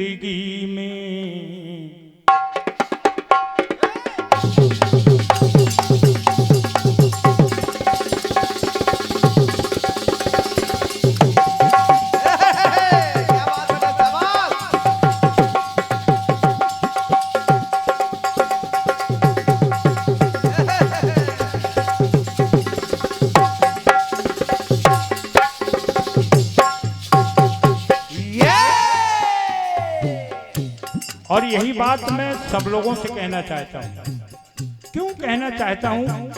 जिंदगी में। और यही बात मैं सब लोगों से कहना चाहता हूँ। क्यों कहना चाहता हूँ?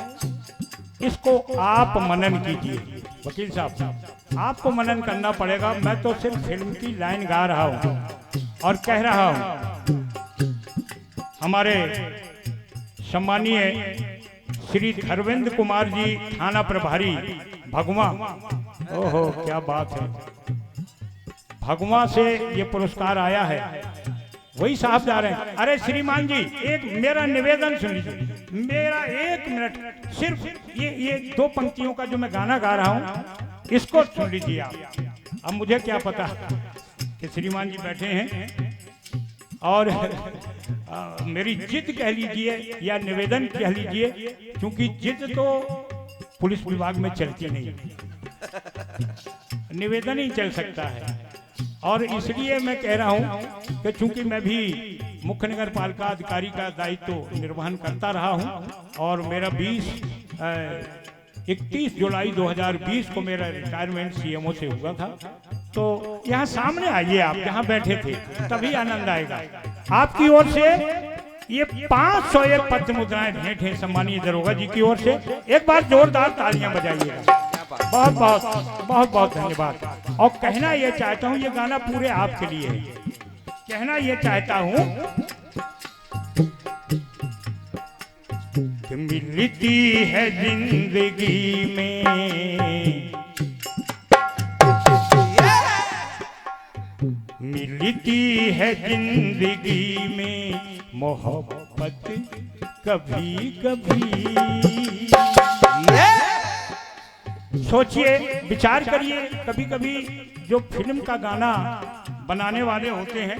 इसको आप मनन कीजिए। वकील साहब, आपको मनन करना पड़ेगा। मैं तो सिर्फ फिल्म की लाइन गा रहा हूँ और कह रहा हूँ। हमारे सम्मानीय श्री धर्मेंद्र कुमार जी, थाना प्रभारी भगवा, ओहो क्या बात है, भगवा से ये पुरस्कार आया है। वही साहब जा रहे हैं। अरे श्रीमान जी, एक मेरा निवेदन सुन लीजिए, मेरा 1 मिनट, सिर्फ ये 2 पंक्तियों का जो मैं गाना गा रहा हूँ, इसको सुन लीजिए आप। अब मुझे क्या पता कि श्रीमान जी बैठे हैं और मेरी जिद कह लीजिए या निवेदन कह लीजिए, क्योंकि जिद तो पुलिस विभाग में चलती नहीं, निवेदन ही चल सकता है। और इसलिए मैं कह रहा हूं कि चूंकि मैं भी मुख्य नगर पालिका अधिकारी का दायित्व निर्वहन करता रहा हूं और मेरा 31 जुलाई 2020 को मेरा रिटायरमेंट सीएमओ से हुआ था, तो यहाँ सामने आइए, आप जहाँ बैठे थे, तभी आनंद आएगा। आपकी ओर से ये 501 पत्र मुद्राएं भेंट हैं सम्मानीय दरोगा जी की ओर से। एक बार जोरदार तालियां बजाइएगा। बहुत बहुत बहुत बहुत धन्यवाद। और कहना यह चाहता हूँ, ये गाना पूरे आपके लिए है। कहना यह चाहता हूँ कि मिलती है जिंदगी में, मिलती है जिंदगी में मोहब्बत कभी कभी। सोचिए, विचार करिए, कभी कभी जो फिल्म का गाना बनाने वाले होते हैं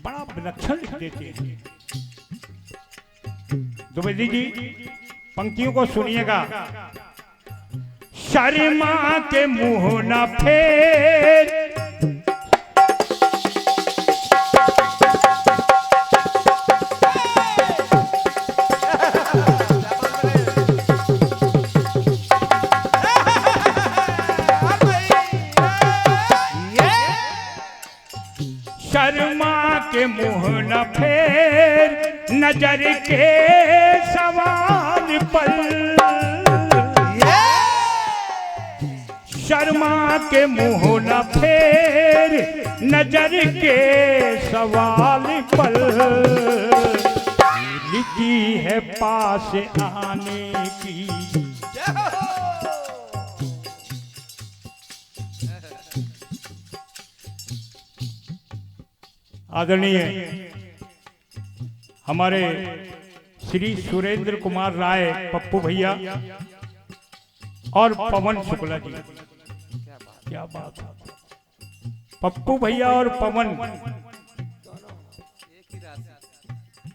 बड़ा विलक्षण लिख देते हैं। द्विवेदी जी, पंक्तियों को सुनिएगा। शर्मा के मुंह न फेर, शर्मा के मुंह न फेर, नजर के सवाल पर, शर्मा के मुंह न फेर, नजर के सवाल पर, लिखी है पास आने की। आदरणीय हमारे श्री सुरेंद्र कुमार राय पप्पू भैया और पवन शुक्ला जी, क्या बात है, पप्पू भैया और पवन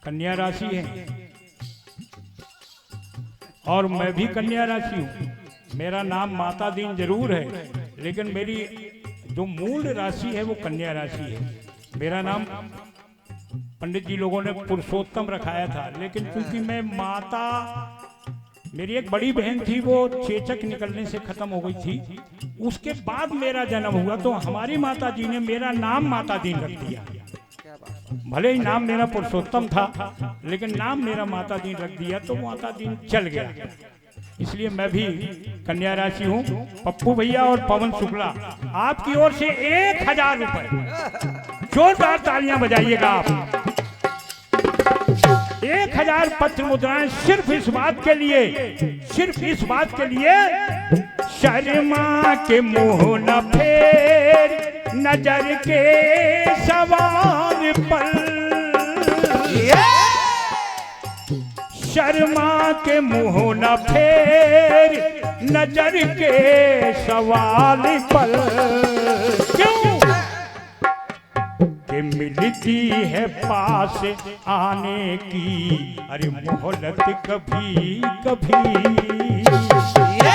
कन्या राशि है और मैं भी कन्या राशि हूँ। मेरा नाम माता दीन जरूर है, लेकिन मेरी जो मूल राशि है वो कन्या राशि है। मेरा नाम पंडित जी लोगों ने पुरुषोत्तम रखाया था, लेकिन क्योंकि मैं माता, मेरी एक बड़ी बहन थी, वो चेचक निकलने से खत्म हो गई थी, उसके बाद मेरा जन्म हुआ, तो हमारी माता जी ने मेरा नाम माता दीन रख दिया। भले ही नाम मेरा पुरुषोत्तम था, लेकिन नाम मेरा माता दीन रख दिया, तो माता दीन चल गया। इसलिए मैं भी कन्या राशि हूँ। पप्पू भैया और पवन शुक्ला, आपकी ओर से 1000 रुपए, जोरदार तालियां बजाइएगा आप। 1000 पत्र मुद्राएं सिर्फ इस बात के लिए, सिर्फ इस बात के लिए, शर्मा के मुंह न फेर, नजर के सवाल पर, शर्मा के मुंह न फेर, नजर के सवाल पर। क्यों? कि मिलती है पास आने की, अरे मोहलत कभी कभी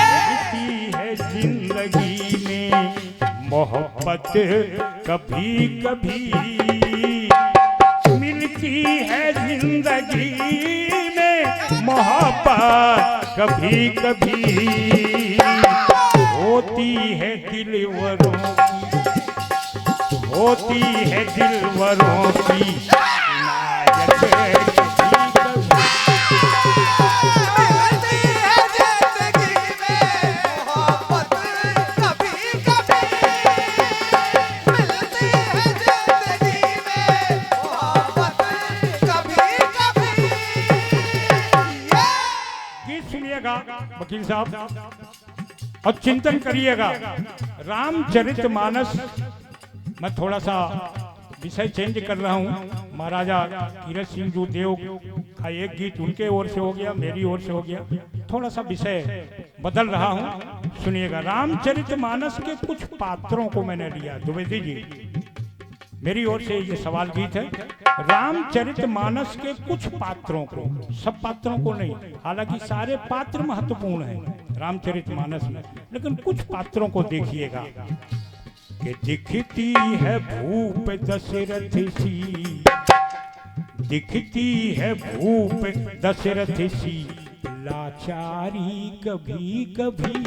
मिलती है जिंदगी में, मोहब्बत कभी कभी मिलती है जिंदगी में, मोहब्बत कभी कभी होती है दिलवरों की, होती है दिलवरों की इनायत कभी कभी। मिलती है जिंदगी में मोहब्बत कभी कभी, मिलती है जिंदगी में मोहब्बत कभी कभी। गीत सुनिएगा वकील साहब और चिंतन करिएगा। रामचरितमानस, मैं थोड़ा सा विषय चेंज कर रहा हूँ। महाराजा कीरत सिंह जो देव का एक गीत उनके ओर से हो गया, मेरी ओर से हो गया, थोड़ा सा विषय बदल रहा हूँ, सुनिएगा। रामचरितमानस के कुछ पात्रों को मैंने लिया। द्विवेदी जी, मेरी ओर से ये सवाल गीत है। रामचरितमानस के कुछ पात्रों को, सब पात्रों को नहीं, हालांकि सारे पात्र महत्वपूर्ण हैं रामचरितमानस में, लेकिन कुछ पात्रों को देखिएगा कि दिखती है भूप दशरथ सी, दिखती है भूप दशरथ सी, लाचारी कभी कभी,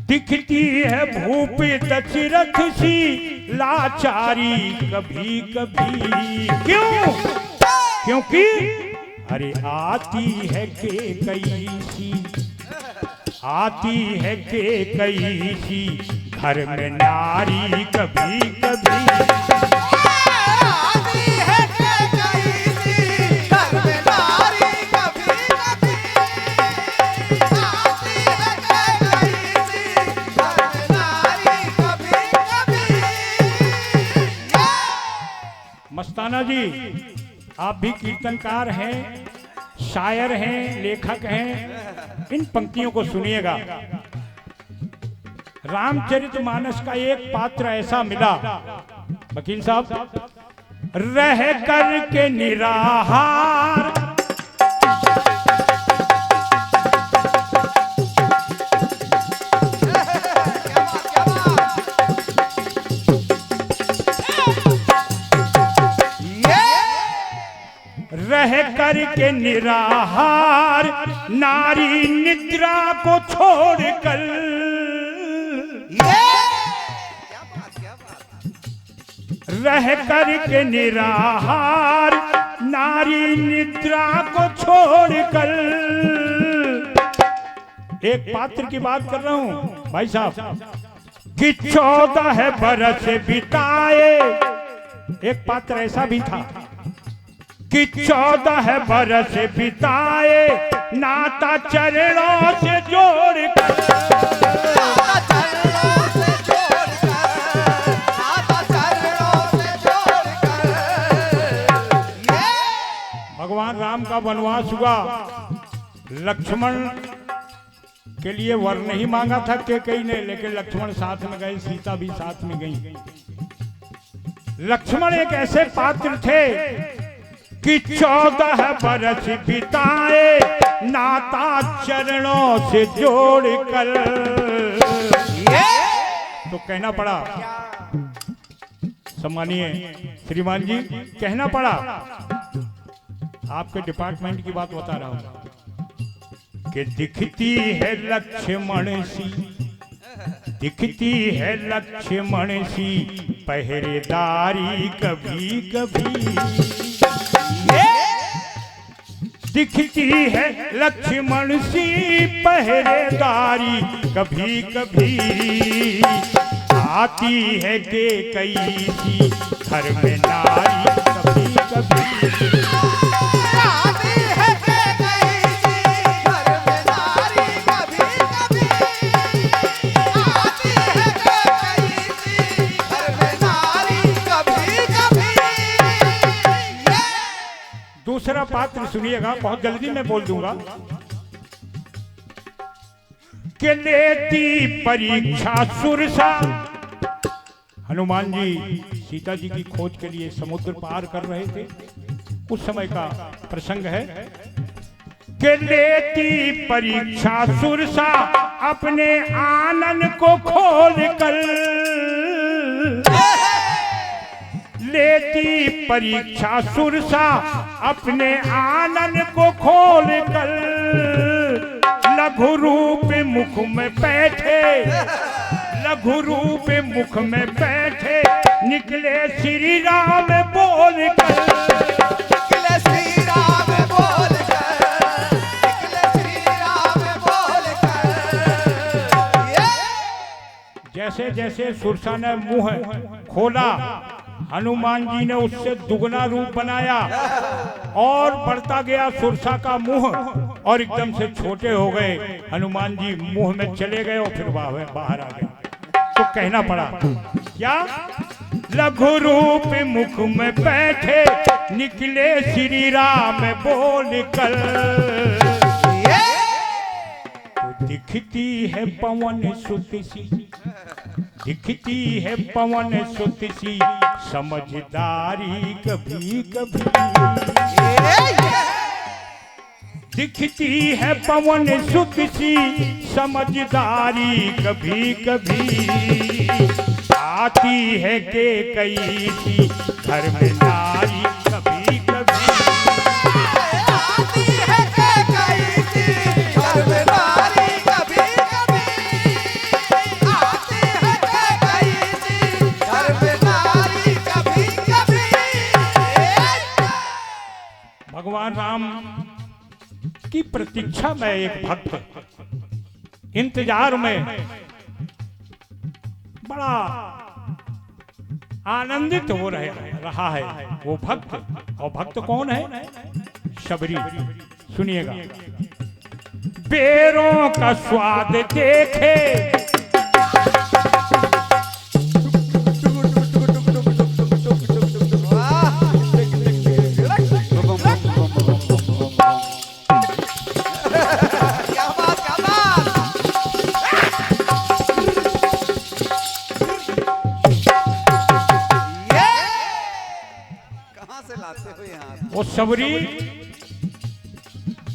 दिखती है भूप दशरथ सी, लाचारी कभी कभी। क्यों? क्योंकि अरे आती है केकई सी, आती है केकई सी, घर में नारी कभी कभी, आती है केकई सी, घर में नारी कभी कभी, आती है केकई सी, घर में नारी कभी कभी। मस्ताना जी, आप भी कीर्तनकार हैं, शायर हैं, लेखक हैं, इन पंक्तियों को सुनिएगा। रामचरितमानस का एक पात्र ऐसा मिला वकील साहब, रह कर के निराहार, रह कर के निराहार, नारी निद्रा को छोड़कर, रह कर के निराहार, नारी निद्रा को छोड़कर। एक पात्र की बात कर रहा हूं भाई साहब, कि 14 बरस बिताए, एक पात्र ऐसा भी था कि 14 बरस बिताए, नाता चरणों से जोड़कर, नाता चरणों से जोड़कर, नाता चरणों से जोड़कर। भगवान राम का वनवास हुआ, लक्ष्मण के लिए वर नहीं मांगा था कैकेयी ने, लेकिन लक्ष्मण साथ में गए, सीता भी साथ में गई। लक्ष्मण एक ऐसे पात्र थे कि 14 बरस बिताए, नाता चरणों से जोड़कर। तो कहना पड़ा, सम्मानीय श्रीमान जी, कहना पड़ा, आपके डिपार्टमेंट की बात बता रहा हूं, कि दिखती है लक्ष्मण सी, दिखती है लक्ष्मण सी, पहरेदारी कभी कभी, दिखती है लक्ष्मण सी, पहरेदारी कभी कभी, आती है केकई सी, घर में नारी कभी कभी, आती है केकई सी, घर में नारी कभी कभी, आती है केकई सी, घर में नारी कभी कभी। दूसरा पात्र सुनिएगा, बहुत जल्दी मैं बोल दूंगा, कि लेती परीक्षा सुरसा, हनुमान जी सीता जी की खोज के लिए समुद्र पार कर रहे थे। उस समय का प्रसंग है कि लेती परीक्षा सुरसा अपने आनन को खोल कर, लेती परीक्षा सुरसा अपने आनन को खोल कर, लघु रूप मुख में बैठे, लघु रूप मुख में बैठे, निकले श्री राम बोल कर, निकले श्री राम बोल कर, निकले श्री राम बोल कर। जैसे जैसे सुरसा ने मुंह खोला, हनुमान जी ने उससे दुगना रूप बनाया और बढ़ता गया सुरसा का मुंह, और एकदम से छोटे हो गए। हनुमान जी मुंह में चले गए और फिर बाहर आ गए। तो कहना पड़ा क्या, लघु रूप मुख में बैठे, निकले श्री राम बोल कर, तो दिखती है पवन सुत सी, दिखती है पवन सुत सी, समझदारी कभी कभी, दिखती है पवन सुत सी, समझदारी कभी कभी, आती है के कई सी घर में नारी कभी कभी, आती है के कई सी घर में नारी कभी कभी, आती है के कई सी घर में नारी कभी कभी। भगवान राम की प्रतीक्षा में एक भक्त इंतजार में बड़ा आनंदित हो रहा है वो भक्त। और भक्त कौन है? शबरी। सुनिएगा, बेरों का स्वाद देखे, क्या बात क्या बात। ये कहां से लाते हो यहाँ? वो शबरी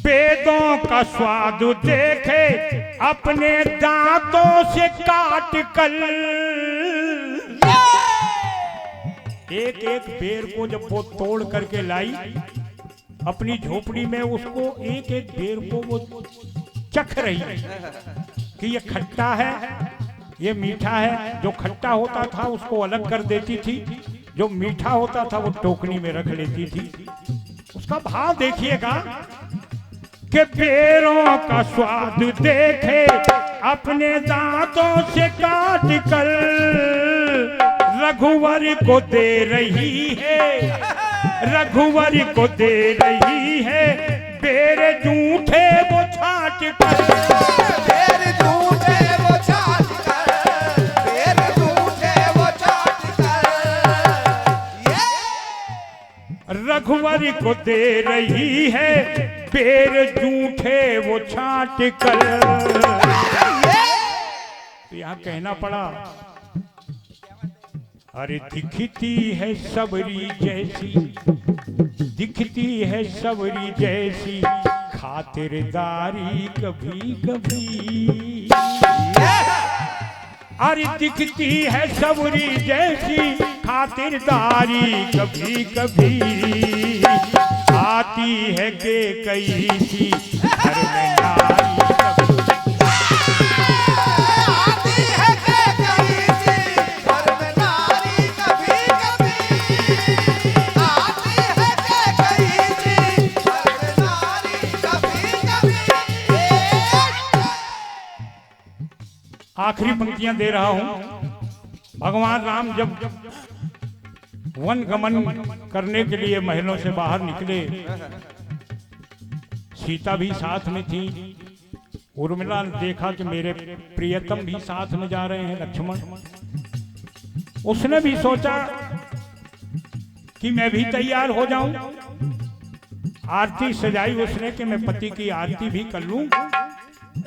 वेदों का स्वाद देखे, अपने दांतों से काट कर, एक एक पेड़ को जब वो तोड़ करके लाई अपनी झोपड़ी में, उसको एक एक पेड़ को वो चख रही है कि ये खट्टा है, ये मीठा है। जो खट्टा होता था उसको अलग कर देती थी, जो मीठा होता था वो टोकनी में रख लेती थी। उसका भाव देखिएगा कि पेड़ों का स्वाद देखे, अपने दांतों से काट कर, रघुवर को दे रही है, रघुवर को दे रही है, बेर जूठे वो छाट कर, बेर झूठे वो छाट कर, बेर झूठे वो छाट कर। ये रघुवर को दे रही है, बेर जूठे वो छाट कर। तो यहाँ कहना पड़ा, अरे दिखती है सबरी जैसी, दिखती है सबरी जैसी, खातिरदारी कभी कभी, अरे दिखती है सबरी जैसी, खातिरदारी कभी कभी, आती है के कई सी घर में नारी कभी, आती है के कई सी घर में नारी कभी कभी, आती है के कई सी घर में नारी कभी कभी। आखिरी पंक्तियां दे रहा हूं। भगवान राम जब वन गमन करने के लिए महलों से बाहर निकले, सीता भी साथ में थी। उर्मिला ने देखा कि मेरे प्रियतम भी साथ में जा रहे हैं, लक्ष्मण। उसने भी सोचा कि मैं भी तैयार हो जाऊं। आरती सजाई उसने कि मैं पति की आरती भी कर लूं,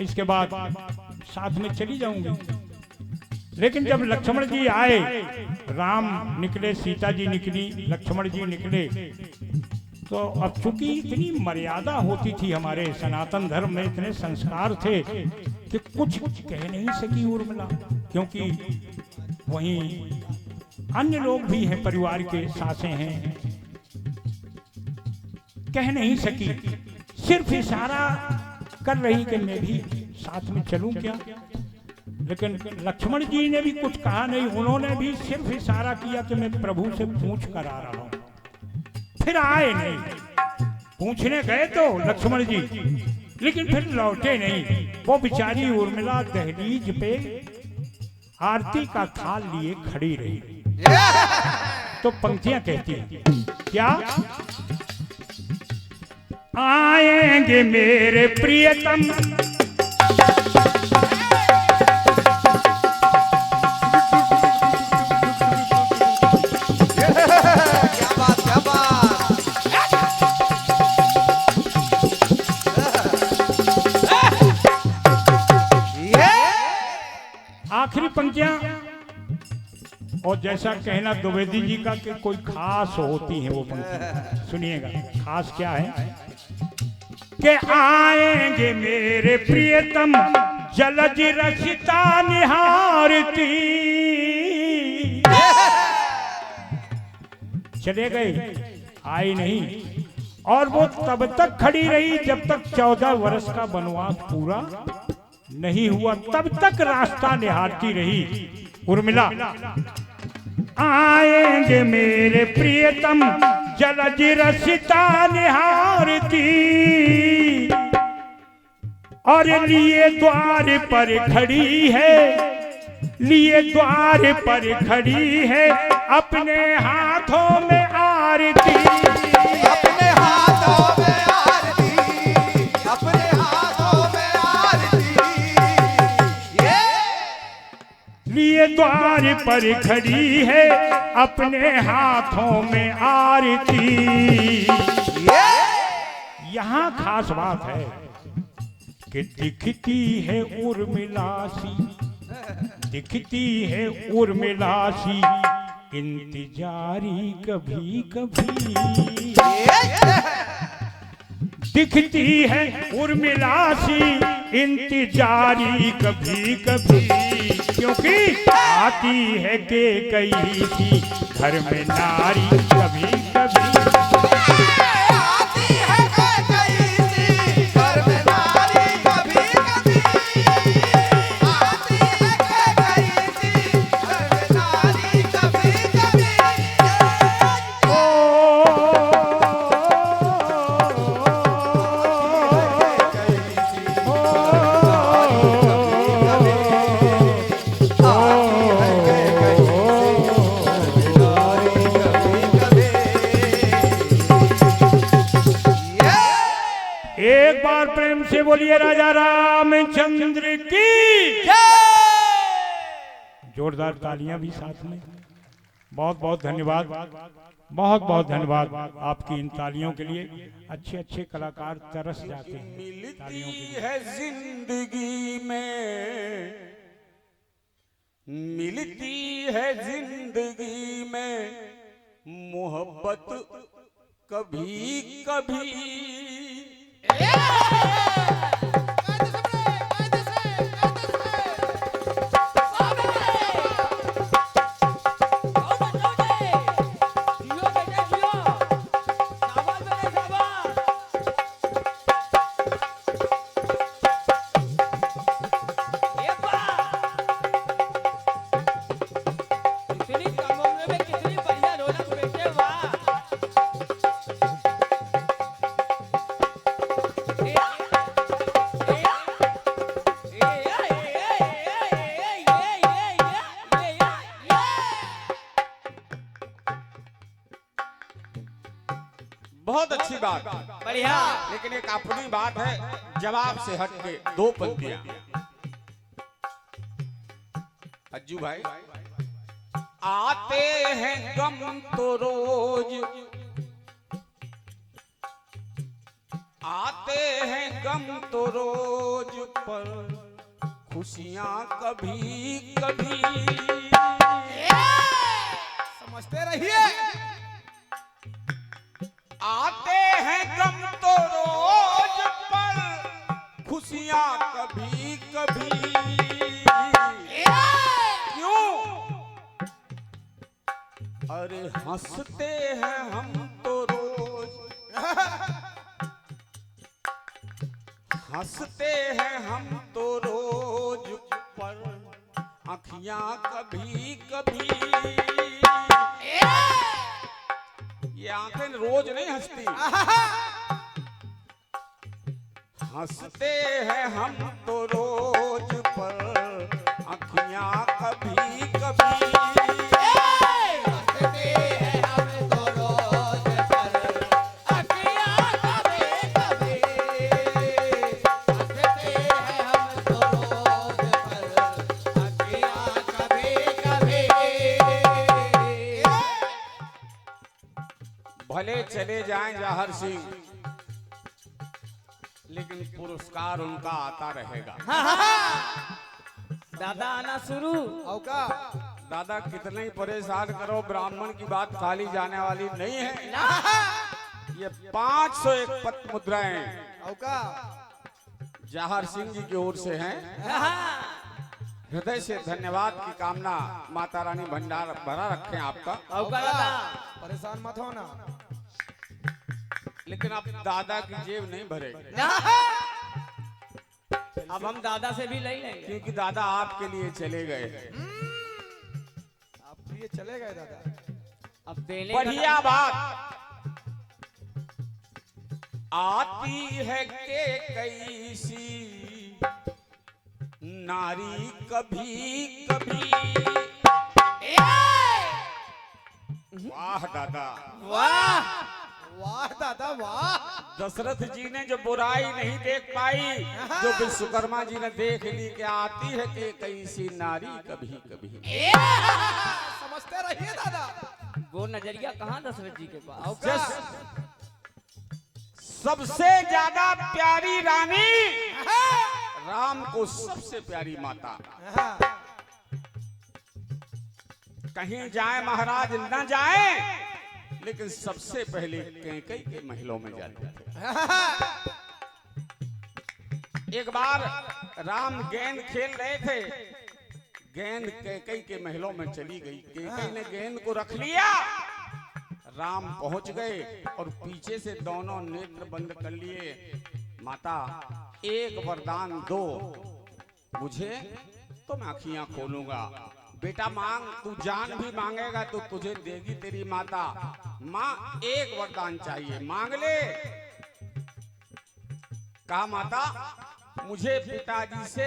इसके बाद साथ में चली जाऊंगी। लेकिन जब लक्ष्मण जी आए, राम निकले, सीता जी निकली, लक्ष्मण जी निकले, तो अब चूंकि इतनी मर्यादा होती थी, हमारे सनातन धर्म में इतने संस्कार थे कि कुछ कह नहीं सकी उर्मिला, क्योंकि वहीं अन्य लोग भी हैं, परिवार के सासें हैं, कह नहीं सकी, सिर्फ इशारा कर रही कि मैं भी साथ में चलूं क्या। लेकिन लक्ष्मण जी ने भी कुछ कहा नहीं, उन्होंने भी सिर्फ इशारा किया कि मैं प्रभु से पूछ कर आ रहा हूं। फिर आए नहीं, पूछने गए तो लक्ष्मण जी, लेकिन फिर लौटे नहीं। वो बेचारी उर्मिला दहलीज पे आरती का थाल लिए खड़ी रही। तो पंक्तियां कहती हैं क्या, आएंगे मेरे प्रियतम, क्या बात, क्या बात। ये आखिरी पंक्तियां, और जैसा कहना द्विवेदी जी का कि कोई खास होती है वो पंक्ति, सुनिएगा खास क्या है कि आएंगे मेरे प्रियतम जलज रसिता निहारती, चले गए, आई नहीं, और वो तब तक खड़ी रही जब तक 14 वर्ष का वनवास पूरा नहीं हुआ, तब तक रास्ता निहारती रही उर्मिला। आएंगे मेरे प्रियतम जलज रसिता निहारती, और लिए द्वार पर खड़ी है, लिए द्वार पर खड़ी है, अपने हाथों में आरती, अपने हाथों में आरती, अपने हाथों में आरती। ये लिए द्वार पर खड़ी है, अपने हाथों में आरती। ये यहाँ खास बात है कि दिखती है उर्मिलासी, दिखती है उर्मिलासी, इंतजारी कभी कभी, दिखती है उर्मिलासी, इंतजारी कभी कभी, क्योंकि आती है के कई थी घर में नारी कभी कभी, आती है कई सी घर में नारी कभी कभी, आती है कई सी घर में नारी कभी कभी। एक बार प्रेम से बोलिए राजा रामचंद्र की, जोरदार तालियां भी साथ में। बहुत बहुत धन्यवाद, बहुत बहुत धन्यवाद आपकी इन तालियों के लिए। अच्छे अच्छे कलाकार तरस जाते हैं तालियों के लिए। है जिंदगी में, मिलती है जिंदगी में मोहब्बत कभी कभी। बहुत अच्छी बात, बढ़िया। लेकिन एक अपनी बात है, जवाब से हट के दो पंक्तियां। अज्जू भाई, आते हैं गम तो रोज, आते हैं गम तो रोज, पर खुशियां कभी कभी समझते रहिए। आते हैं गम तो रोज पर खुशियां कभी कभी क्यों? अरे हंसते हैं हम तो रोज हंसते हैं हम तो रोज पर आँखियां कभी कभी ये आंखें रोज नहीं हंसती हंसते हैं हम तो रोज पर आँखियां कभी कभी भले चले जाएं जहर सिंह लेकिन पुरस्कार उनका आता रहेगा। दादा आना शुरू। औका दादा कितने ही परेशान करो ब्राह्मण की बात खाली जाने वाली नहीं है। ये 501 पत मुद्राएं औका जहर सिंह जी की ओर से हैं। हृदय से धन्यवाद की कामना माता रानी भंडार भरा रखें आपका। औका दादा। परेशान मत हो ना। लेकिन अब दादा की जेब नहीं भरेगी अब हम दादा से भी ले लेंगे क्योंकि दादा आपके लिए चले गए। आप ये चले गए दादा। अब देने बढ़िया बात आती है के कैसी नारी कभी कभी। वाह दादा वाह वाह दादा वाह। दशरथ जी ने जो बुराई नहीं देख पाई जो विश्वकर्मा जी ने देख ली कि आती है कि कैसी नारी कभी कभी। समझते रहिए दादा। वो नजरिया कहाँ दशरथ जी के पास। औका सबसे ज्यादा प्यारी रानी राम को सबसे प्यारी माता। कहीं जाए महाराज न जाए लेकिन सबसे पहले कैकई के महलों में जाते थे। एक बार राम गेंद खेल रहे थे गेंद कैकई के महलों में चली गई। कैकई ने गेंद को रख लिया राम पहुंच गए और पीछे से दोनों नेत्र बंद कर लिए। माता एक वरदान दो मुझे तो मैं आँखियां खोलूंगा। बेटा मांग तू जान भी मांगेगा तो तुझे देगी तेरी माता। माँ एक वरदान चाहिए मांग ले। कहा माता मुझे पिताजी से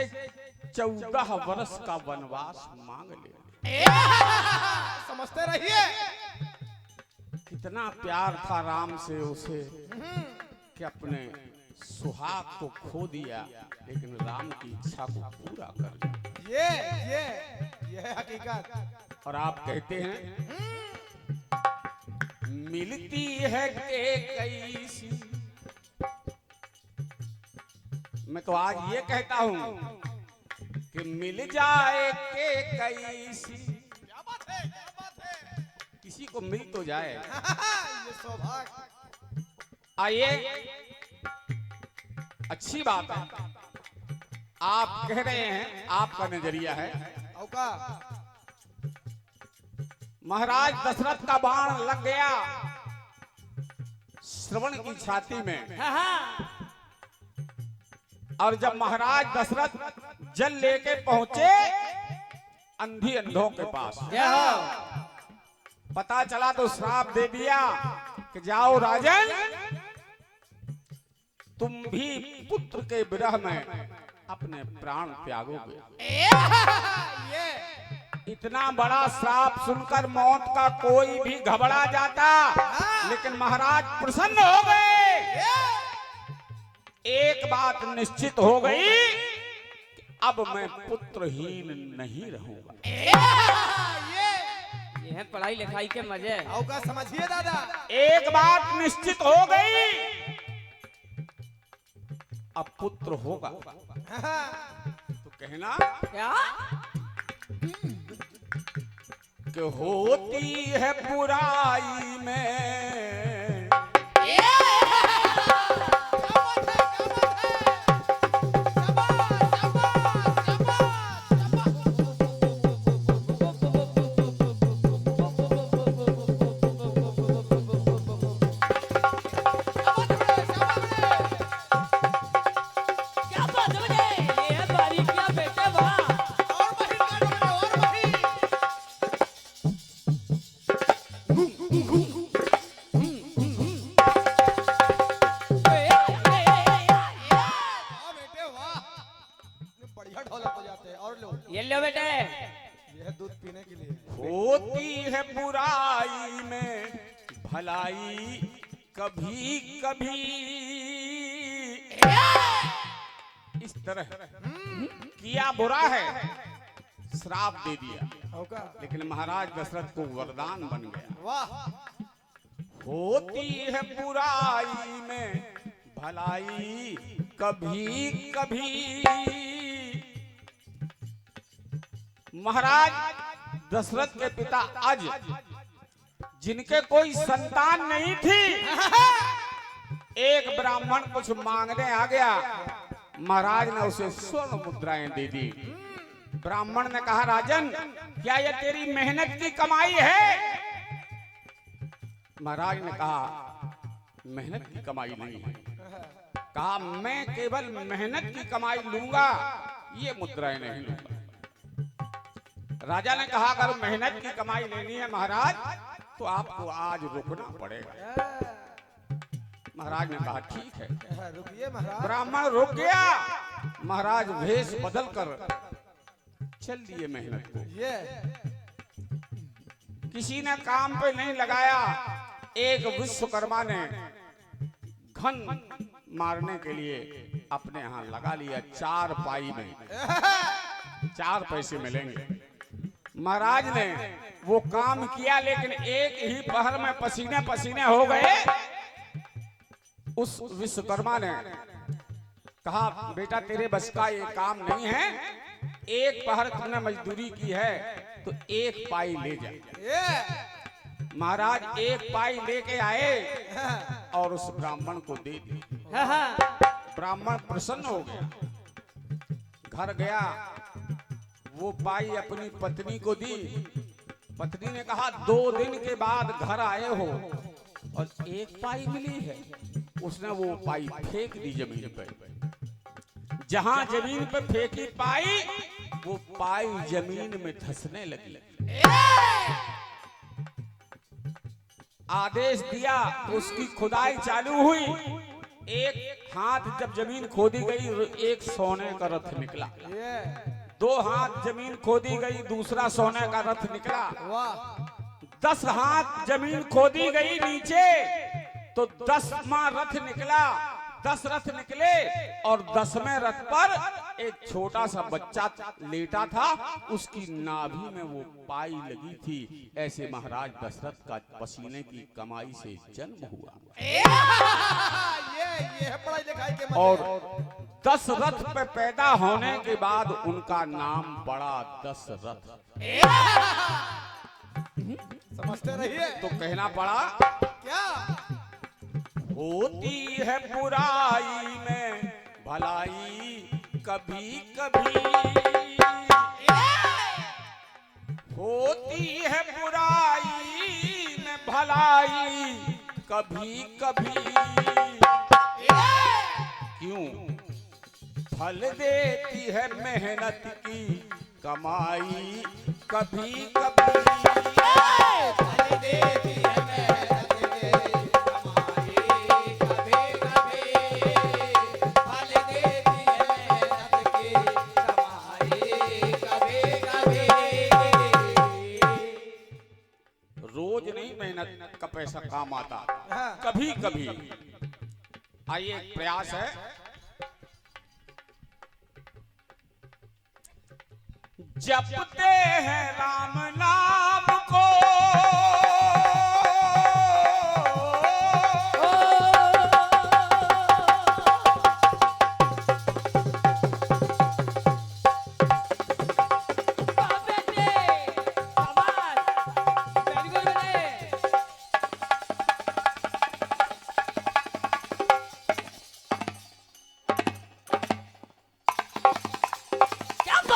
14 वर्ष का वनवास मांग ले। समझते रहिए। कितना प्यार था राम से उसे कि अपने सुहाग को खो दिया लेकिन राम की इच्छा को पूरा कर दिया। ये है हकीकत। और आप कहते हैं मिलती है के कैसी। मैं तो आज ये कहता हूं कि मिल जाए के कैसी। क्या बात है क्या बात है। किसी को मिल तो जाए। ये सौभाग्य। आइए अच्छी बात है आप कह रहे हैं आपका नजरिया है। औका महाराज दशरथ का बाण लग गया श्रवण की छाती में। और जब महाराज दशरथ जल लेके पहुंचे अंधी अंधों के पास पता चला तो श्राप दे दिया कि जाओ राजन तुम भी पुत्र के विरह में अपने प्राण त्यागोगे। इतना बड़ा श्राप सुनकर मौत का कोई भी घबरा जाता लेकिन महाराज प्रसन्न हो गए। एक बात निश्चित हो गई कि अब मैं पुत्रहीन नहीं रहूंगा। ये है पढ़ाई लिखाई के मजे। औका समझिए दादा। एक बात निश्चित हो गई अब पुत्र होगा। तो कहना क्या? कि होती है बुराई में क्या बात है बजे? ये है बारीकियां बेटे वाह। बेटे वाह, बढ़िया ढोलक बजाते हैं। और लो, ये लो बेटे। ये है दूध पीने के लिए। होती है बुराई में भलाई कभी कभी इस तरह किया बुरा है, श्राप दे दिया, होगा। लेकिन महाराज दशरथ को वरदान बन गया। वाह, होती है बुराई में भलाई कभी कभी। महाराज दशरथ के पिता अज जिनके कोई संतान नहीं थी, एक ब्राह्मण कुछ मांगने आ गया, महाराज ने उसे स्वर्ण मुद्राएं दे दी। ब्राह्मण ने कहा, राजन क्या यह तेरी मेहनत की कमाई है? महाराज ने कहा, मेहनत की कमाई नहीं है। कहा, मैं केवल मेहनत की कमाई लूंगा, ये मुद्राएं नहीं लूंगा। राजा ने कहा, अगर मेहनत की कमाई लेनी है महाराज तो आपको आज रुकना पड़ेगा। महाराज ने कहा, ठीक है। रुकिए महाराज। ब्राह्मण रुक गया। महाराज भेष बदल कर चल दिए मेहनत को। ये किसी ने काम पे नहीं लगाया। एक विश्वकर्मा ने घन मारने के लिए अपने यहाँ लगा लिया, 4 पाई में 4 पैसे मिलेंगे। महाराज ने वो काम किया, लेकिन एक ही पहर में पसीने पसीने हो गए। उस विश्वकर्मा ने कहा, बेटा तेरे बस का ये काम नहीं है, एक पहर तुमने मजदूरी की है तो 1 पाई ले जा। ये महाराज 1 पाई लेके आए और उस ब्राह्मण को दे दी। हाँ हाँ। ब्राह्मण प्रसन्न हो गया, घर गया, वो पाई अपनी पत्नी को दी। पत्नी ने कहा, 2 दिन के बाद घर आए हो और 1 पाई मिली है। उसने वो पाई फेंक दी जमीन पे। जहां जमीन पे फेंकी पाई, वो पाई जमीन में धंसने लगी। आदेश दिया, उसकी खुदाई चालू हुई। एक हाथ जब जमीन खोदी गई, एक सोने का रथ निकला। ये 2 हाथ जमीन खोदी गई, दूसरा सोने का रथ निकला। वाह, 10 हाथ जमीन खोदी गई नीचे तो 10वां रथ निकला। 10 रथ निकले और 10वें रथ पर एक छोटा सा बच्चा लेटा था, उसकी नाभि में वो पाई लगी थी। ऐसे महाराज दशरथ का पसीने की कमाई से जन्म हुआ। ये है पढ़ाई लिखाई के मजे। और 10 रथ पे पैदा होने के बाद उनका नाम पड़ा दशरथ। समझते रहिए। तो कहना पड़ा, क्या होती है बुराई में भलाई कभी कभी। होती है बुराई में भलाई कभी कभी। क्यों? फल देती है मेहनत की कमाई कभी कभी। फल देती है मेहनत की कमाई कभी कभी। फल देती है मेहनत की कमाई कभी कभी। रोज नहीं मेहनत का पैसा काम आता, हाँ। कभी कभी। आइए, एक प्रयास है। जपते हैं राम नाम को,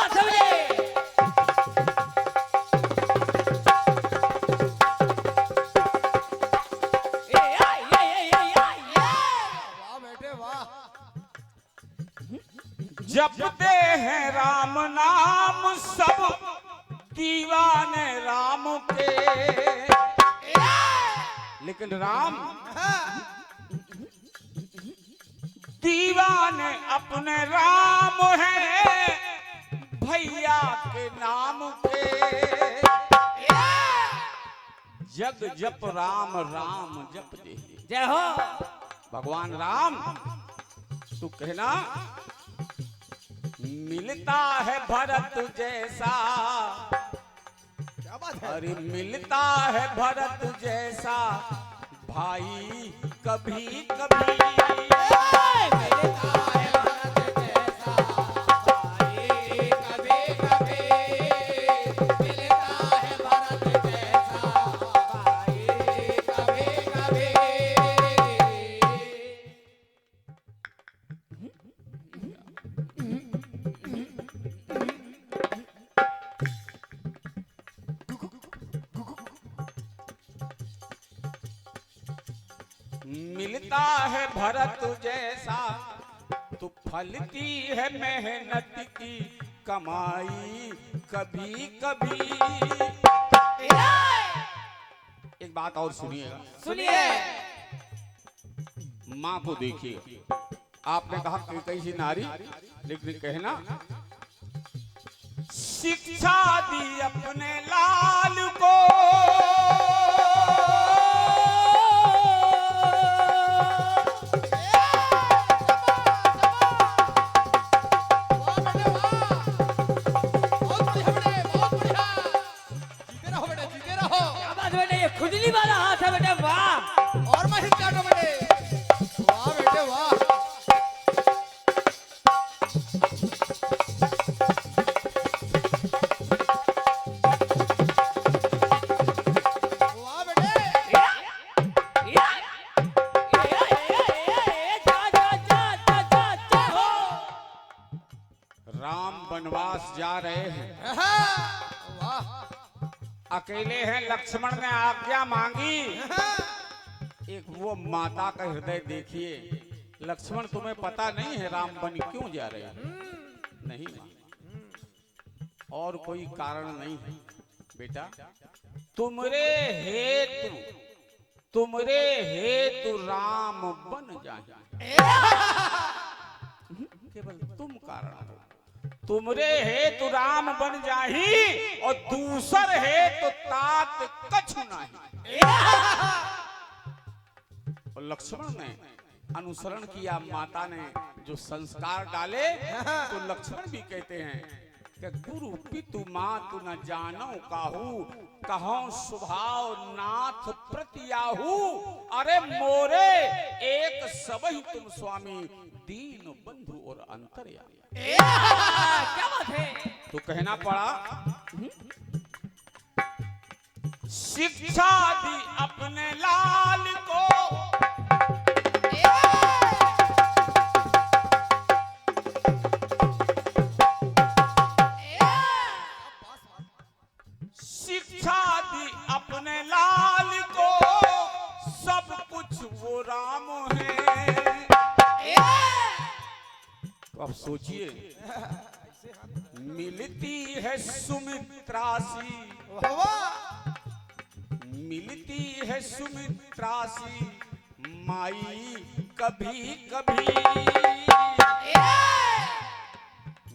बात समझे ए आई वाह बेटे वाह। जपते हैं राम नाम सब दीवाने राम के, लेकिन राम दीवाने अपने राम हैं भैया के नाम के। जग जप राम राम जप दे। जय हो भगवान राम तू कहना मिलता है भरत जैसा, क्या बात है। अरे मिलता है भरत जैसा भाई कभी कभी। मिलता है भरत जैसा तो फलती है मेहनत की कमाई कभी कभी। एक बात और सुनिएगा, सुनिए माँ को देखिए। आपने कहा कि कैसी नारी, लेकिन कहना शिक्षा दी अपने लाल को, क्या बात बेटे ये खुजली वाला हाथ है बेटे वाह और मशीन काटो बेटे। वाह बेटे वाह। वाह बेटे। राम वनवास जा रहे हैं, वाह। अकेले हैं। लक्ष्मण ने आज्ञा मांगी। एक वो माता का हृदय देखिए। लक्ष्मण तुम्हें पता नहीं है राम बन क्यों जा रहे हैं? नहीं मां, और कोई कारण नहीं है बेटा। तुमरे हेतु राम बन जाए, केवल तुम कारण हो। तुमरे हेतु राम बन जाही और दूसर हेतु तात कछु नहीं। और लक्ष्मण ने अनुसरण किया, माता ने जो संस्कार डाले, तो लक्ष्मण भी कहते हैं कि गुरु पितु मातु न जानो काहू, कहो स्वभाव नाथ प्रतियाहू। अरे मोरे एक सबही तुम स्वामी, दीन बंधु और अंतर्यामी। क्या बात है तो कहना पड़ा शिक्षा दी अपने लाल को, शिक्षा दी अपने लाल को, सब कुछ वो राम है। तो अब सोचिए, मिलती है सुमित्रासी, मिलती है सुमित्रासी माई कभी कभी,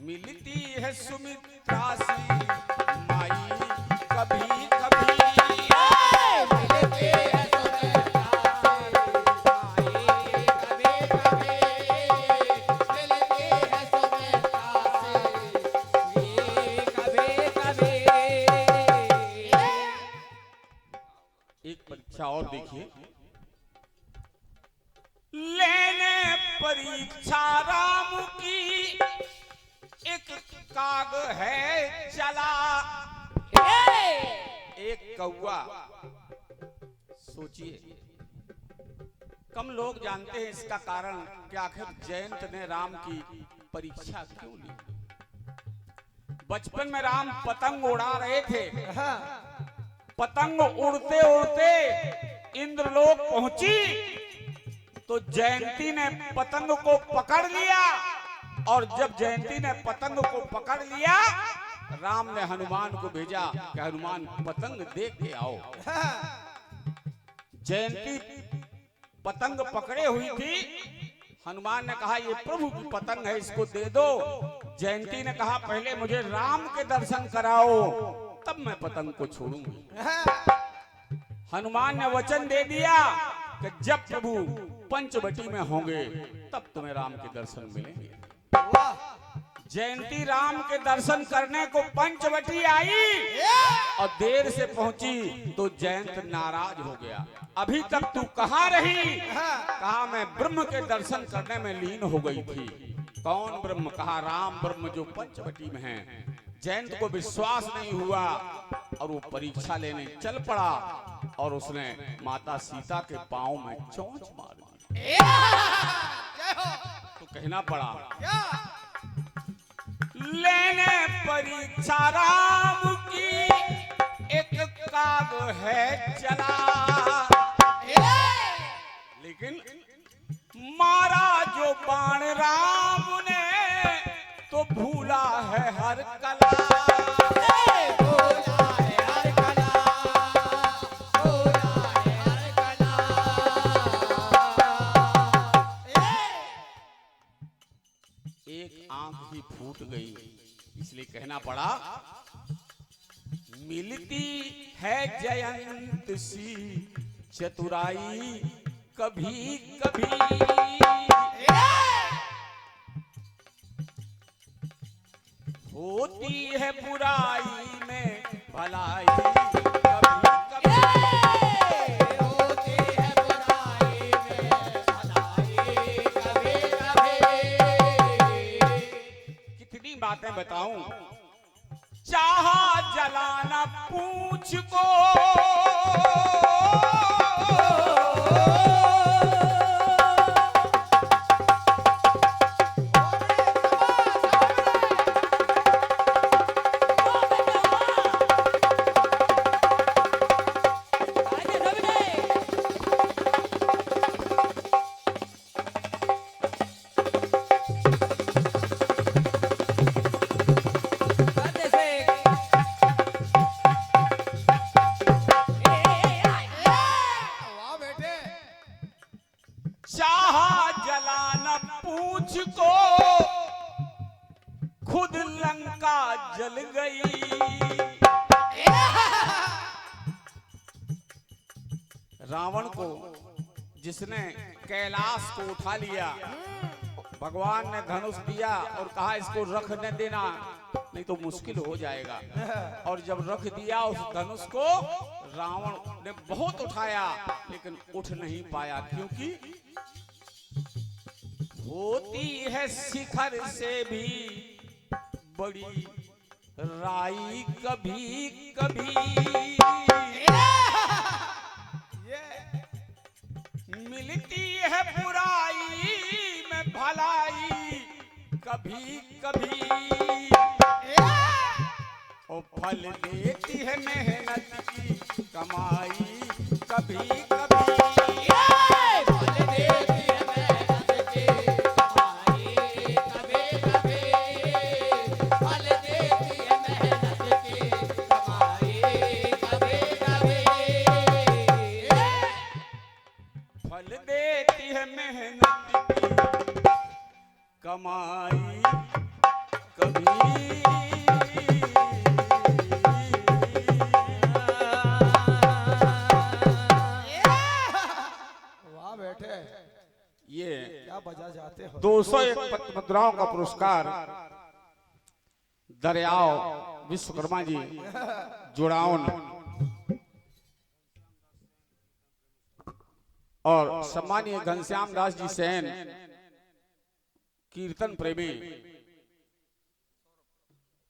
मिलती है सुमित्रासी माई कभी कभी। एक परीक्षा और देखिए, लेने परीक्षा राम की एक काग है चला, एक कौआ। सोचिए, कम लोग जानते हैं इसका कारण कि आखिर जयंत ने राम की परीक्षा क्यों ली। बचपन में राम पतंग उड़ा रहे थे। हाँ, पतंग उड़ते उड़ते इंद्रलोक पहुंची तो जयंती ने पतंग को पकड़ लिया, और जब जयंती ने पतंग को पकड़ लिया, राम ने हनुमान को भेजा कि हनुमान पतंग देख के आओ। जयंती पतंग पकड़े हुई थी। हनुमान ने कहा ये प्रभु की पतंग है, इसको दे दो। जयंती ने कहा पहले मुझे राम के दर्शन कराओ, तब मैं पतंग को छोड़ूंगी। हनुमान ने वचन दे दिया कि जब प्रभु पंचवटी में होंगे तब तुम्हें राम के दर्शन मिलेंगे। जयंती राम के दर्शन करने को पंचवटी आई और देर से पहुंची तो जयंत नाराज हो गया। अभी तक तू कहाँ रही? कहा मैं ब्रह्म के दर्शन करने में लीन हो गई थी। कौन ब्रह्म? कहा राम ब्रह्म जो पंचवटी में है। जयंत को विश्वास नहीं हुआ और वो परीक्षा लेने चल पड़ा और उसने माता सीता के पांव में चोंच मार दी। तो कहना पड़ा लेने परीक्षा राम की एक काग है चला, लेकिन मारा जो बाण राम ने तो भूला है हर कला। एक आंख ही फूट गई, इसलिए कहना पड़ा मिलती है जयंत सी चतुराई कभी कभी। होती है बुराई में भलाई कभी कभी। होती है बुराई में भलाई कभी कभी। कितनी बातें बताऊं, चाहा जलाना पूछ को खुद लंका जल गई। रावण को जिसने कैलाश को उठा लिया, भगवान ने धनुष दिया और कहा इसको रखने देना नहीं तो मुश्किल हो जाएगा। और जब रख दिया उस धनुष को, रावण ने बहुत उठाया लेकिन उठ नहीं पाया, क्योंकि होती है शिखर से भी बड़ी राई कभी कभी। मिलती है बुराई में भलाई कभी कभी। और फल देती है मेहनत की कमाई कभी कभी। फल देती है मेहनत की कमाई कभी कभी। फल देती है मेहनत की कमाई कभी कभी। फल देती है मेहनत की कमाई कभी। ये क्या बजा जाते हो? 201 मुद्राओं का पुरस्कार दरियाव विश्वकर्मा जी जुड़ाउन और सम्मानीय घनश्याम दास जी सेन कीर्तन प्रेमी